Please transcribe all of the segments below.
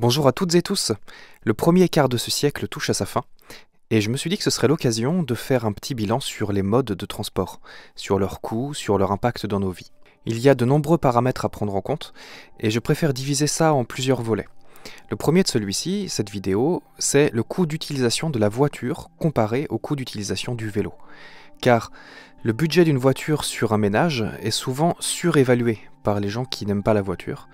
Bonjour à toutes et tous. Le premier quart de ce siècle touche à sa fin, et je me suis dit que ce serait l'occasion de faire un petit bilan sur les modes de transport, sur leurs coûts, sur leur impact dans nos vies. Il y a de nombreux paramètres à prendre en compte, et je préfère diviser ça en plusieurs volets. Le premier de celui-ci, cette vidéo, c'est le coût d'utilisation de la voiture comparé au coût d'utilisation du vélo. Car le budget d'une voiture sur un ménage est souvent surévalué par les gens qui n'aiment pas la voiture,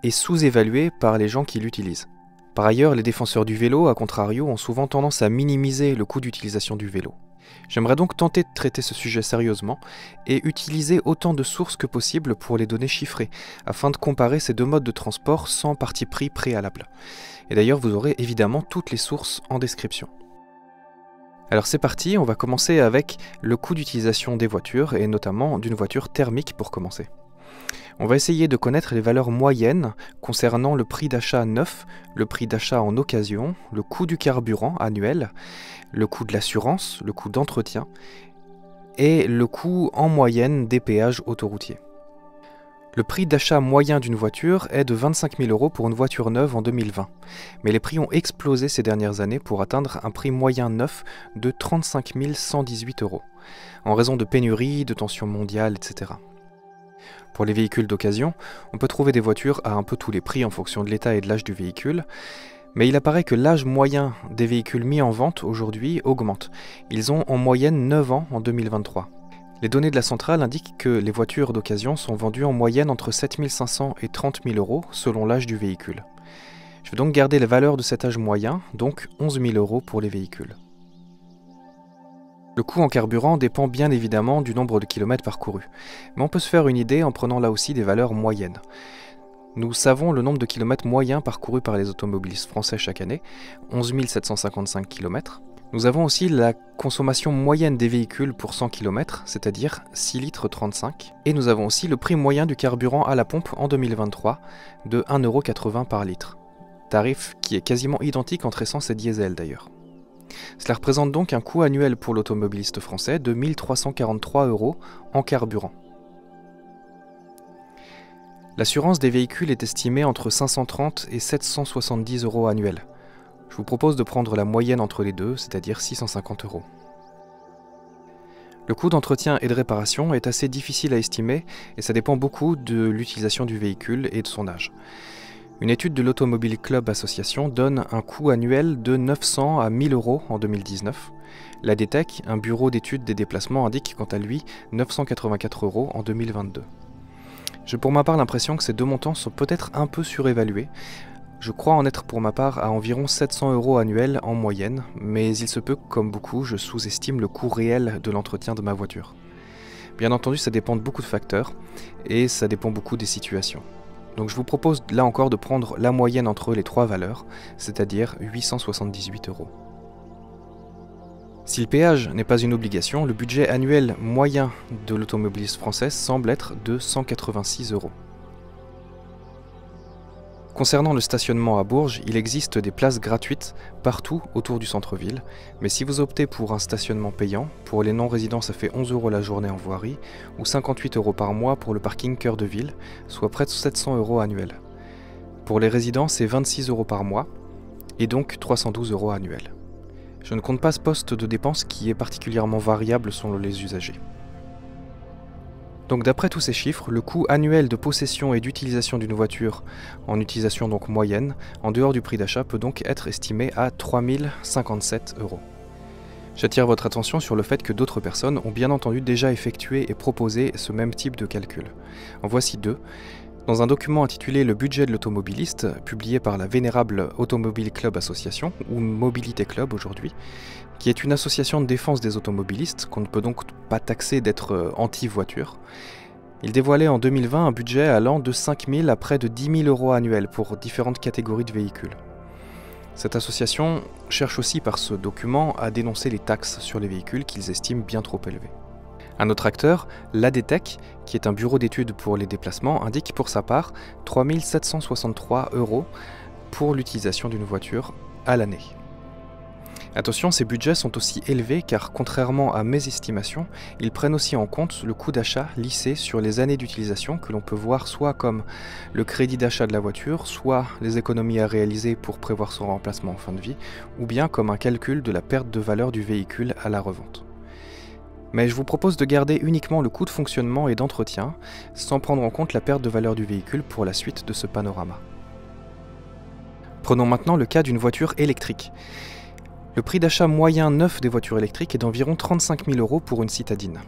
et sous-évalué par les gens qui l'utilisent. Par ailleurs, les défenseurs du vélo, à contrario, ont souvent tendance à minimiser le coût d'utilisation du vélo. J'aimerais donc tenter de traiter ce sujet sérieusement et utiliser autant de sources que possible pour les données chiffrées, afin de comparer ces deux modes de transport sans parti pris préalable. Et d'ailleurs, vous aurez évidemment toutes les sources en description. Alors c'est parti, on va commencer avec le coût d'utilisation des voitures, et notamment d'une voiture thermique pour commencer. On va essayer de connaître les valeurs moyennes concernant le prix d'achat neuf, le prix d'achat en occasion, le coût du carburant annuel, le coût de l'assurance, le coût d'entretien et le coût en moyenne des péages autoroutiers. Le prix d'achat moyen d'une voiture est de 25 000 € pour une voiture neuve en 2020, mais les prix ont explosé ces dernières années pour atteindre un prix moyen neuf de 35 118 €, en raison de pénuries, de tensions mondiales, etc. Pour les véhicules d'occasion, on peut trouver des voitures à un peu tous les prix en fonction de l'état et de l'âge du véhicule, mais il apparaît que l'âge moyen des véhicules mis en vente aujourd'hui augmente. Ils ont en moyenne 9 ans en 2023. Les données de la centrale indiquent que les voitures d'occasion sont vendues en moyenne entre 7 500 et 30 000 € selon l'âge du véhicule. Je vais donc garder la valeur de cet âge moyen, donc 11 000 € pour les véhicules. Le coût en carburant dépend bien évidemment du nombre de kilomètres parcourus, mais on peut se faire une idée en prenant là aussi des valeurs moyennes. Nous savons le nombre de kilomètres moyens parcourus par les automobilistes français chaque année, 11 755 km. Nous avons aussi la consommation moyenne des véhicules pour 100 km, c'est-à-dire 6 litres 35. Et nous avons aussi le prix moyen du carburant à la pompe en 2023 de 1,80 € par litre. Tarif qui est quasiment identique entre essence et diesel d'ailleurs. Cela représente donc un coût annuel pour l'automobiliste français de 1 343 € en carburant. L'assurance des véhicules est estimée entre 530 et 770 € annuels. Je vous propose de prendre la moyenne entre les deux, c'est-à-dire 650 €. Le coût d'entretien et de réparation est assez difficile à estimer et ça dépend beaucoup de l'utilisation du véhicule et de son âge. Une étude de l'Automobile Club Association donne un coût annuel de 900 à 1000 € en 2019. La DTEC, un bureau d'études des déplacements, indique quant à lui 984 € en 2022. J'ai pour ma part l'impression que ces deux montants sont peut-être un peu surévalués. Je crois en être pour ma part à environ 700 € annuels en moyenne, mais il se peut que, comme beaucoup, je sous-estime le coût réel de l'entretien de ma voiture. Bien entendu, ça dépend de beaucoup de facteurs, et ça dépend beaucoup des situations. Donc je vous propose là encore de prendre la moyenne entre les trois valeurs, c'est-à-dire 878 €. Si le péage n'est pas une obligation, le budget annuel moyen de l'automobiliste français semble être de 186 €. Concernant le stationnement à Bourges, il existe des places gratuites partout autour du centre-ville, mais si vous optez pour un stationnement payant, pour les non-résidents ça fait 11 € la journée en voirie, ou 58 € par mois pour le parking cœur de ville, soit près de 700 € annuels. Pour les résidents c'est 26 € par mois, et donc 312 € annuels. Je ne compte pas ce poste de dépense qui est particulièrement variable selon les usagers. Donc d'après tous ces chiffres, le coût annuel de possession et d'utilisation d'une voiture, en utilisation donc moyenne, en dehors du prix d'achat, peut donc être estimé à 3 057 €. J'attire votre attention sur le fait que d'autres personnes ont bien entendu déjà effectué et proposé ce même type de calcul. En voici deux. Dans un document intitulé « Le budget de l'automobiliste », publié par la vénérable Automobile Club Association, ou Mobilité Club aujourd'hui, qui est une association de défense des automobilistes, qu'on ne peut donc pas taxer d'être anti-voiture, il dévoilait en 2020 un budget allant de 5 000 à près de 10 000 € annuels pour différentes catégories de véhicules. Cette association cherche aussi par ce document à dénoncer les taxes sur les véhicules qu'ils estiment bien trop élevées. Un autre acteur, l'ADTEC, qui est un bureau d'études pour les déplacements, indique pour sa part 3 763 € pour l'utilisation d'une voiture à l'année. Attention, ces budgets sont aussi élevés car, contrairement à mes estimations, ils prennent aussi en compte le coût d'achat lissé sur les années d'utilisation que l'on peut voir soit comme le crédit d'achat de la voiture, soit les économies à réaliser pour prévoir son remplacement en fin de vie, ou bien comme un calcul de la perte de valeur du véhicule à la revente. Mais je vous propose de garder uniquement le coût de fonctionnement et d'entretien, sans prendre en compte la perte de valeur du véhicule pour la suite de ce panorama. Prenons maintenant le cas d'une voiture électrique. Le prix d'achat moyen neuf des voitures électriques est d'environ 35 000 € pour une citadine.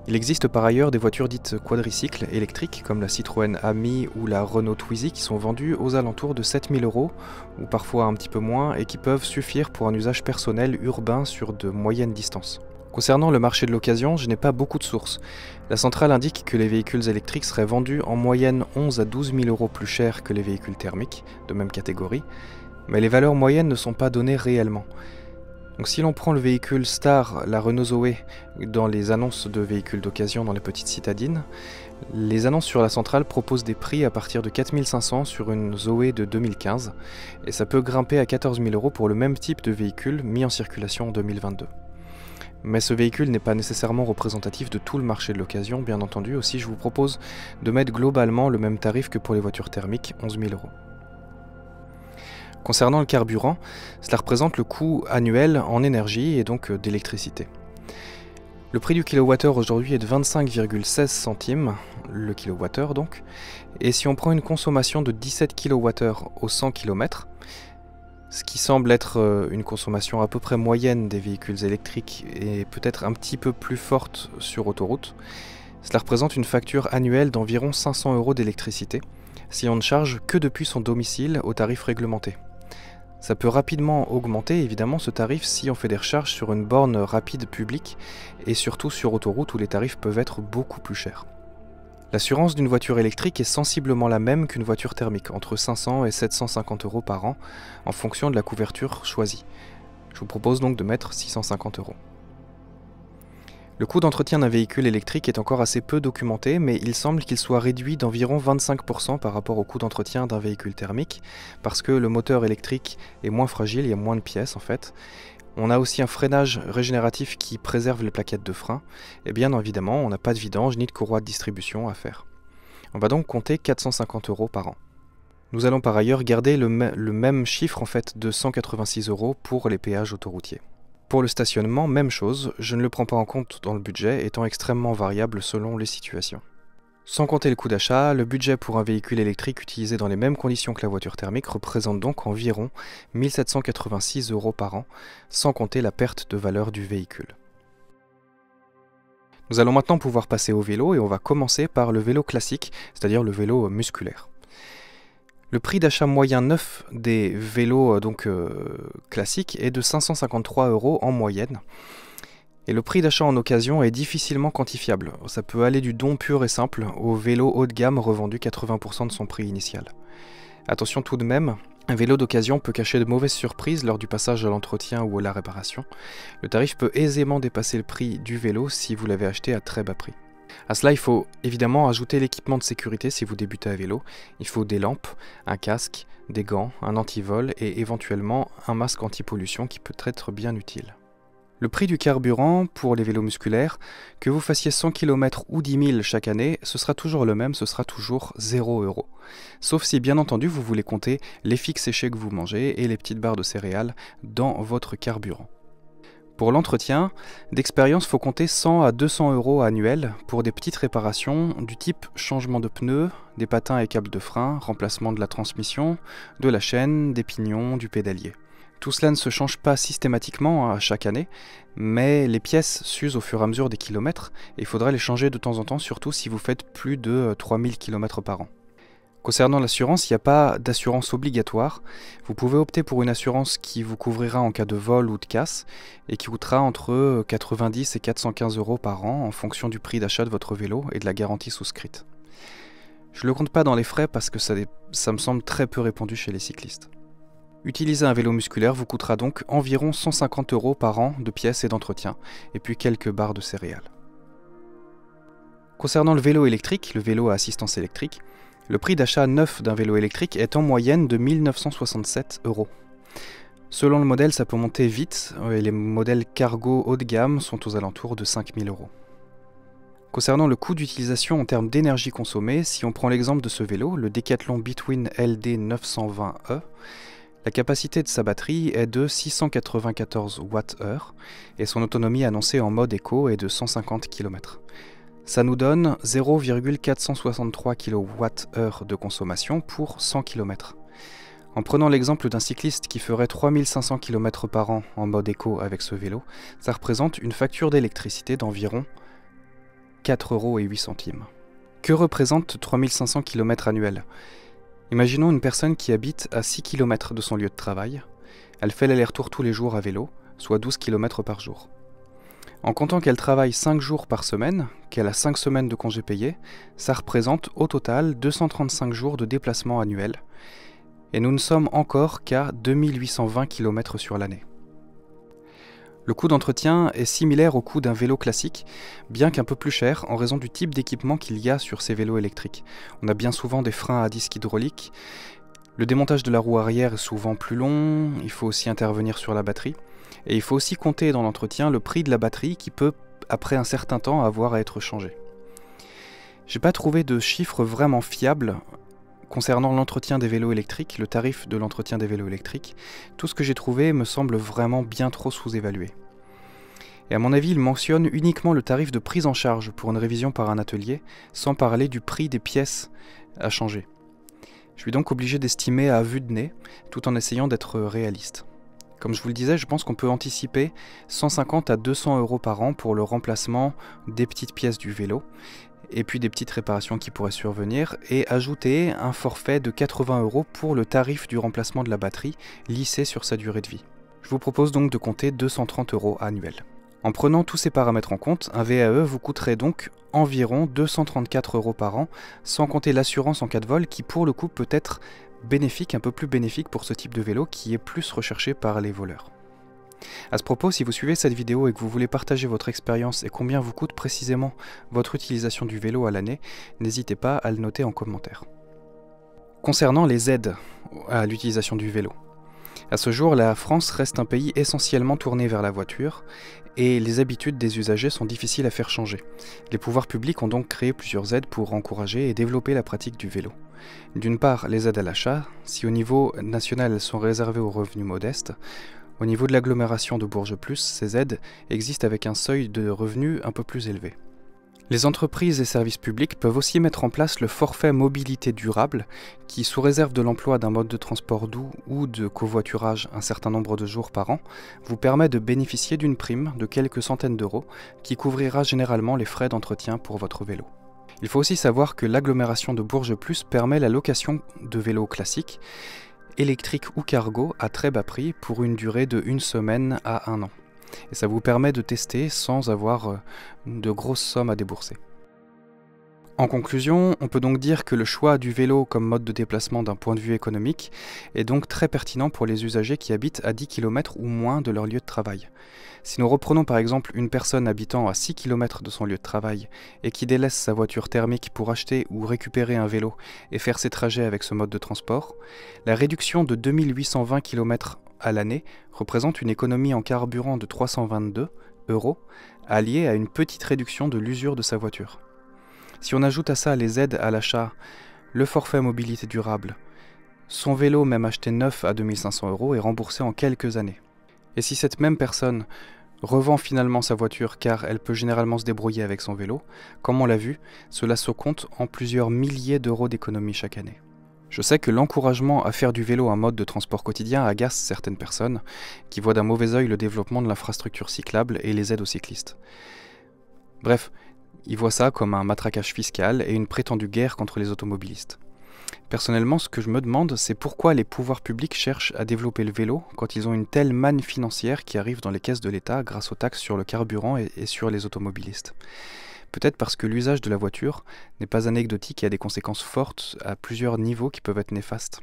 Il existe par ailleurs des voitures dites quadricycles électriques comme la Citroën Ami ou la Renault Twizy qui sont vendues aux alentours de 7 000 € ou parfois un petit peu moins et qui peuvent suffire pour un usage personnel urbain sur de moyennes distances. Concernant le marché de l'occasion, je n'ai pas beaucoup de sources. La centrale indique que les véhicules électriques seraient vendus en moyenne 11 à 12 000 € plus cher que les véhicules thermiques de même catégorie, mais les valeurs moyennes ne sont pas données réellement. Donc si l'on prend le véhicule star, la Renault Zoé, dans les annonces de véhicules d'occasion dans les petites citadines, les annonces sur la centrale proposent des prix à partir de 4 500 sur une Zoé de 2015, et ça peut grimper à 14 000 € pour le même type de véhicule mis en circulation en 2022. Mais ce véhicule n'est pas nécessairement représentatif de tout le marché de l'occasion, bien entendu, aussi je vous propose de mettre globalement le même tarif que pour les voitures thermiques, 11 000 €. Concernant le carburant, cela représente le coût annuel en énergie et donc d'électricité. Le prix du kilowattheure aujourd'hui est de 25,16 centimes, le kilowattheure donc, et si on prend une consommation de 17 kWh au 100 km, ce qui semble être une consommation à peu près moyenne des véhicules électriques et peut-être un petit peu plus forte sur autoroute, cela représente une facture annuelle d'environ 500 € d'électricité, si on ne charge que depuis son domicile au tarif réglementé. Ça peut rapidement augmenter évidemment ce tarif si on fait des recharges sur une borne rapide publique et surtout sur autoroute où les tarifs peuvent être beaucoup plus chers. L'assurance d'une voiture électrique est sensiblement la même qu'une voiture thermique, entre 500 et 750 € par an en fonction de la couverture choisie. Je vous propose donc de mettre 650 €. Le coût d'entretien d'un véhicule électrique est encore assez peu documenté, mais il semble qu'il soit réduit d'environ 25% par rapport au coût d'entretien d'un véhicule thermique, parce que le moteur électrique est moins fragile, il y a moins de pièces en fait. On a aussi un freinage régénératif qui préserve les plaquettes de frein, et bien évidemment on n'a pas de vidange ni de courroie de distribution à faire. On va donc compter 450 € par an. Nous allons par ailleurs garder le même chiffre en fait de 186 € pour les péages autoroutiers. Pour le stationnement, même chose, je ne le prends pas en compte dans le budget, étant extrêmement variable selon les situations. Sans compter le coût d'achat, le budget pour un véhicule électrique utilisé dans les mêmes conditions que la voiture thermique représente donc environ 1 786 € par an, sans compter la perte de valeur du véhicule. Nous allons maintenant pouvoir passer au vélo et on va commencer par le vélo classique, c'est-à-dire le vélo musculaire. Le prix d'achat moyen neuf des vélos classiques est de 553 € en moyenne. Et le prix d'achat en occasion est difficilement quantifiable. Ça peut aller du don pur et simple au vélo haut de gamme revendu 80% de son prix initial. Attention tout de même, un vélo d'occasion peut cacher de mauvaises surprises lors du passage à l'entretien ou à la réparation. Le tarif peut aisément dépasser le prix du vélo si vous l'avez acheté à très bas prix. À cela, il faut évidemment ajouter l'équipement de sécurité si vous débutez à vélo. Il faut des lampes, un casque, des gants, un antivol et éventuellement un masque anti-pollution qui peut être bien utile. Le prix du carburant pour les vélos musculaires, que vous fassiez 100 km ou 10 000 chaque année, ce sera toujours le même, ce sera toujours 0 €. Sauf si bien entendu vous voulez compter les figues séchées que vous mangez et les petites barres de céréales dans votre carburant. Pour l'entretien, d'expérience, il faut compter 100 à 200 € annuels pour des petites réparations du type changement de pneus, des patins et câbles de frein, remplacement de la transmission, de la chaîne, des pignons, du pédalier. Tout cela ne se change pas systématiquement à chaque année, mais les pièces s'usent au fur et à mesure des kilomètres et il faudra les changer de temps en temps, surtout si vous faites plus de 3000 km par an. Concernant l'assurance, il n'y a pas d'assurance obligatoire. Vous pouvez opter pour une assurance qui vous couvrira en cas de vol ou de casse et qui coûtera entre 90 et 415 € par an en fonction du prix d'achat de votre vélo et de la garantie souscrite. Je ne le compte pas dans les frais parce que ça me semble très peu répandu chez les cyclistes. Utiliser un vélo musculaire vous coûtera donc environ 150 € par an de pièces et d'entretien, et puis quelques barres de céréales. Concernant le vélo électrique, le vélo à assistance électrique, le prix d'achat neuf d'un vélo électrique est en moyenne de 1 967 €. Selon le modèle, ça peut monter vite, et les modèles cargo haut de gamme sont aux alentours de 5 000 €. Concernant le coût d'utilisation en termes d'énergie consommée, si on prend l'exemple de ce vélo, le Decathlon Between LD 920E, la capacité de sa batterie est de 694 Wh et son autonomie annoncée en mode éco est de 150 km. Ça nous donne 0,463 kWh de consommation pour 100 km. En prenant l'exemple d'un cycliste qui ferait 3500 km par an en mode éco avec ce vélo, ça représente une facture d'électricité d'environ 4,08 €. Que représente 3500 km annuels? Imaginons une personne qui habite à 6 km de son lieu de travail. Elle fait l'aller-retour tous les jours à vélo, soit 12 km par jour. En comptant qu'elle travaille 5 jours par semaine, qu'elle a 5 semaines de congés payés, ça représente au total 235 jours de déplacement annuel. Et nous ne sommes encore qu'à 2820 km sur l'année. Le coût d'entretien est similaire au coût d'un vélo classique, bien qu'un peu plus cher en raison du type d'équipement qu'il y a sur ces vélos électriques. On a bien souvent des freins à disque hydraulique, le démontage de la roue arrière est souvent plus long, il faut aussi intervenir sur la batterie, et il faut aussi compter dans l'entretien le prix de la batterie qui peut, après un certain temps, avoir à être changé. J'ai pas trouvé de chiffres vraiment fiables concernant l'entretien des vélos électriques, le tarif de l'entretien des vélos électriques. Tout ce que j'ai trouvé me semble vraiment bien trop sous-évalué. Et à mon avis, il mentionne uniquement le tarif de prise en charge pour une révision par un atelier, sans parler du prix des pièces à changer. Je suis donc obligé d'estimer à vue de nez, tout en essayant d'être réaliste. Comme je vous le disais, je pense qu'on peut anticiper 150 à 200 € par an pour le remplacement des petites pièces du vélo, et puis des petites réparations qui pourraient survenir, et ajouter un forfait de 80 € pour le tarif du remplacement de la batterie, lissé sur sa durée de vie. Je vous propose donc de compter 230 € annuels. En prenant tous ces paramètres en compte, un VAE vous coûterait donc environ 234 € par an, sans compter l'assurance en cas de vol qui pour le coup peut être bénéfique, un peu plus bénéfique pour ce type de vélo qui est plus recherché par les voleurs. A ce propos, si vous suivez cette vidéo et que vous voulez partager votre expérience et combien vous coûte précisément votre utilisation du vélo à l'année, n'hésitez pas à le noter en commentaire. Concernant les aides à l'utilisation du vélo, à ce jour, la France reste un pays essentiellement tourné vers la voiture et les habitudes des usagers sont difficiles à faire changer. Les pouvoirs publics ont donc créé plusieurs aides pour encourager et développer la pratique du vélo. D'une part, les aides à l'achat, si au niveau national elles sont réservées aux revenus modestes, au niveau de l'agglomération de Bourges Plus, ces aides existent avec un seuil de revenus un peu plus élevé. Les entreprises et services publics peuvent aussi mettre en place le forfait mobilité durable qui, sous réserve de l'emploi d'un mode de transport doux ou de covoiturage un certain nombre de jours par an, vous permet de bénéficier d'une prime de quelques centaines d'euros qui couvrira généralement les frais d'entretien pour votre vélo. Il faut aussi savoir que l'agglomération de Bourges Plus permet la location de vélos classiques, électriques ou cargo à très bas prix pour une durée de 1 semaine à 1 an. Et ça vous permet de tester sans avoir de grosses sommes à débourser. En conclusion, on peut donc dire que le choix du vélo comme mode de déplacement d'un point de vue économique est donc très pertinent pour les usagers qui habitent à 10 km ou moins de leur lieu de travail. Si nous reprenons par exemple une personne habitant à 6 km de son lieu de travail et qui délaisse sa voiture thermique pour acheter ou récupérer un vélo et faire ses trajets avec ce mode de transport, la réduction de 2820 km à l'année représente une économie en carburant de 322 € alliée à une petite réduction de l'usure de sa voiture. Si on ajoute à ça les aides à l'achat, le forfait mobilité durable, son vélo même acheté neuf à 2500 € est remboursé en quelques années. Et si cette même personne revend finalement sa voiture car elle peut généralement se débrouiller avec son vélo, comme on l'a vu, cela se compte en plusieurs milliers d'euros d'économie chaque année. Je sais que l'encouragement à faire du vélo un mode de transport quotidien agace certaines personnes qui voient d'un mauvais œil le développement de l'infrastructure cyclable et les aides aux cyclistes. Bref, ils voient ça comme un matraquage fiscal et une prétendue guerre contre les automobilistes. Personnellement, ce que je me demande, c'est pourquoi les pouvoirs publics cherchent à développer le vélo quand ils ont une telle manne financière qui arrive dans les caisses de l'État grâce aux taxes sur le carburant et sur les automobilistes. Peut-être parce que l'usage de la voiture n'est pas anecdotique et a des conséquences fortes à plusieurs niveaux qui peuvent être néfastes.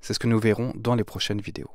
C'est ce que nous verrons dans les prochaines vidéos.